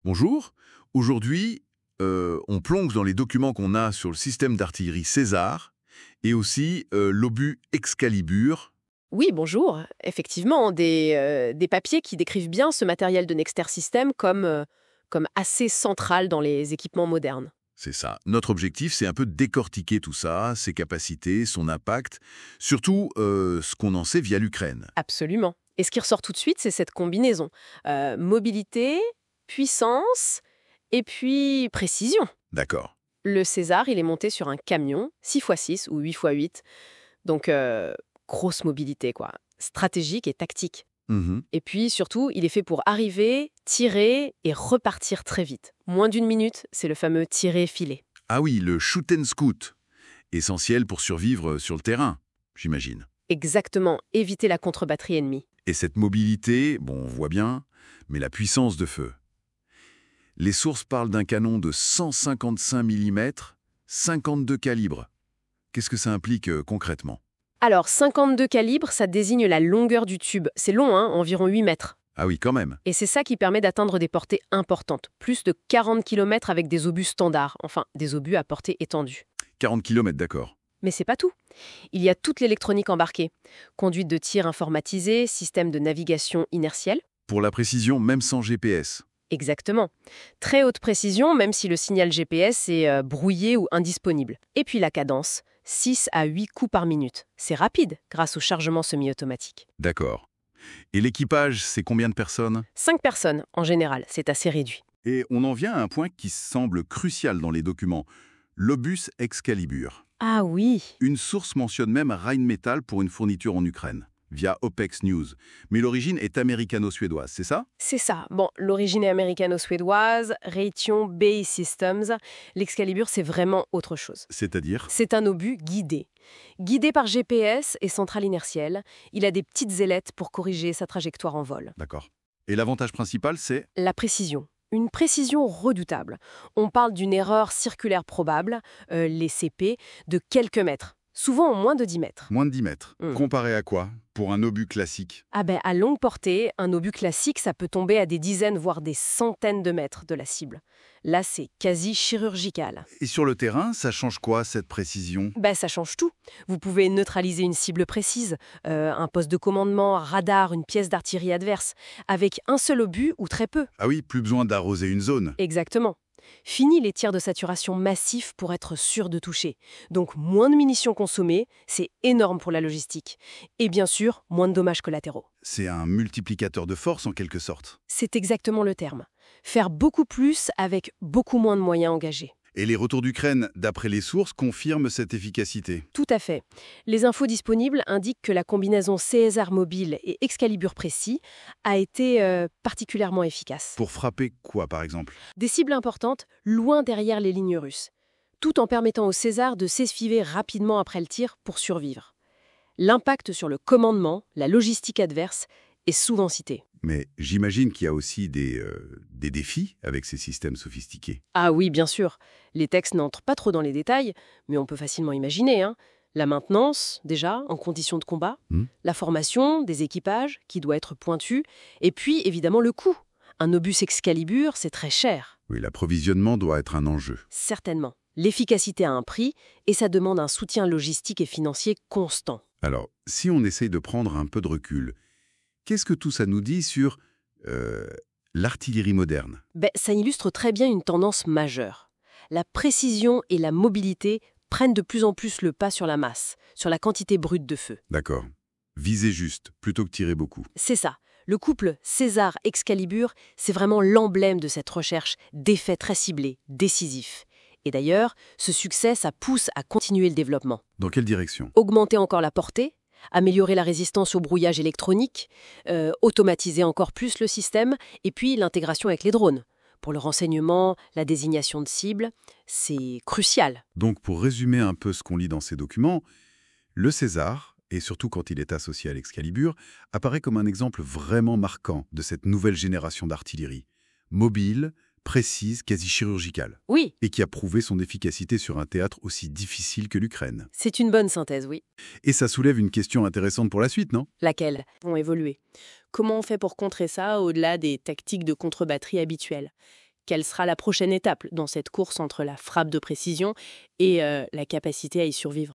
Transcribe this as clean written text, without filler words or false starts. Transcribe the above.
Bonjour. Aujourd'hui, on plonge dans les documents qu'on a sur le système d'artillerie César et aussi l'obus Excalibur. Oui, bonjour. Effectivement, des papiers qui décrivent bien ce matériel de Nexter System comme assez central dans les équipements modernes. C'est ça. Notre objectif, c'est un peu de décortiquer tout ça, ses capacités, son impact, surtout ce qu'on en sait via l'Ukraine. Absolument. Et ce qui ressort tout de suite, c'est cette combinaison. Mobilité, puissance et puis précision. D'accord. Le César, il est monté sur un camion 6x6 ou 8x8. Donc, grosse mobilité, quoi. Stratégique et tactique. Mhm. Et puis, surtout, il est fait pour arriver, tirer et repartir très vite. Moins d'une minute, c'est le fameux tirer-filer. Ah oui, le shoot and scoot. Essentiel pour survivre sur le terrain, j'imagine. Exactement, éviter la contre-batterie ennemie. Et cette mobilité, bon, on voit bien, mais la puissance de feu. Les sources parlent d'un canon de 155 mm, 52 calibres. Qu'est-ce que ça implique concrètement? Alors, 52 calibres, ça désigne la longueur du tube. C'est long, hein, environ 8 mètres. Ah oui, quand même. Et c'est ça qui permet d'atteindre des portées importantes. Plus de 40 km avec des obus standards. Enfin, des obus à portée étendue. 40 km, d'accord. Mais c'est pas tout. Il y a toute l'électronique embarquée. Conduite de tir informatisée, système de navigation inertielle. Pour la précision, même sans GPS. Exactement. Très haute précision, même si le signal GPS est brouillé ou indisponible. Et puis la cadence, 6 à 8 coups par minute. C'est rapide, grâce au chargement semi-automatique. D'accord. Et l'équipage, c'est combien de personnes? 5 personnes, en général, c'est assez réduit. Et on en vient à un point qui semble crucial dans les documents. L'obus Excalibur. Ah oui. Une source mentionne même Rheinmetall pour une fourniture en Ukraine, via OPEX News. Mais l'origine est américano-suédoise, c'est ça? C'est ça. Bon, l'origine est américano-suédoise, Raytheon BAE Systems. L'Excalibur, c'est vraiment autre chose. C'est-à-dire? C'est un obus guidé. Guidé par GPS et centrale inertielle, il a des petites ailettes pour corriger sa trajectoire en vol. D'accord. Et l'avantage principal, c'est? La précision. Une précision redoutable. On parle d'une erreur circulaire probable, les CP, de quelques mètres. Souvent en moins de 10 mètres. Moins de 10 mètres. Mm. Comparé à quoi? Pour un obus classique? Ah ben, à longue portée, un obus classique, ça peut tomber à des dizaines, voire des centaines de mètres de la cible. Là, c'est quasi chirurgical. Et sur le terrain, ça change quoi, cette précision? Ben, ça change tout. Vous pouvez neutraliser une cible précise, un poste de commandement, un radar, une pièce d'artillerie adverse, avec un seul obus ou très peu. Ah oui, plus besoin d'arroser une zone. Exactement. Fini les tirs de saturation massifs pour être sûr de toucher. Donc moins de munitions consommées, c'est énorme pour la logistique. Et bien sûr, moins de dommages collatéraux. C'est un multiplicateur de force en quelque sorte. C'est exactement le terme. Faire beaucoup plus avec beaucoup moins de moyens engagés. Et les retours d'Ukraine, d'après les sources, confirment cette efficacité. Tout à fait. Les infos disponibles indiquent que la combinaison César mobile et Excalibur précis a été particulièrement efficace. Pour frapper quoi, par exemple? Des cibles importantes, loin derrière les lignes russes, tout en permettant au César de s'esquiver rapidement après le tir pour survivre. L'impact sur le commandement, la logistique adverse, est souvent cité. Mais j'imagine qu'il y a aussi des défis avec ces systèmes sophistiqués. Ah oui, bien sûr. Les textes n'entrent pas trop dans les détails, mais on peut facilement imaginer. La maintenance, déjà, en conditions de combat, la formation des équipages, qui doit être pointue, et puis, évidemment, le coût. Un obus Excalibur, c'est très cher. Oui, l'approvisionnement doit être un enjeu. Certainement. L'efficacité a un prix, et ça demande un soutien logistique et financier constant. Alors, si on essaye de prendre un peu de recul, qu'est-ce que tout ça nous dit sur l'artillerie moderne? Ça illustre très bien une tendance majeure. La précision et la mobilité prennent de plus en plus le pas sur la masse, sur la quantité brute de feu. D'accord. Viser juste, plutôt que tirer beaucoup. C'est ça. Le couple César-Excalibur, c'est vraiment l'emblème de cette recherche d'effets très ciblés, décisifs. Et d'ailleurs, ce succès, ça pousse à continuer le développement. Dans quelle direction? Augmenter encore la portée, améliorer la résistance au brouillage électronique, automatiser encore plus le système, et puis l'intégration avec les drones. Pour le renseignement, la désignation de cibles, c'est crucial. Donc, pour résumer un peu ce qu'on lit dans ces documents, le César, et surtout quand il est associé à l'Excalibur, apparaît comme un exemple vraiment marquant de cette nouvelle génération d'artillerie. Mobile, précise, quasi chirurgicale. Oui, Et qui a prouvé son efficacité sur un théâtre aussi difficile que l'Ukraine. c'est une bonne synthèse, oui. Et ça soulève une question intéressante pour la suite, non? Laquelle vont évoluer. Comment on fait pour contrer ça au-delà des tactiques de contre-batterie habituelles? quelle sera la prochaine étape dans cette course entre la frappe de précision et la capacité à y survivre.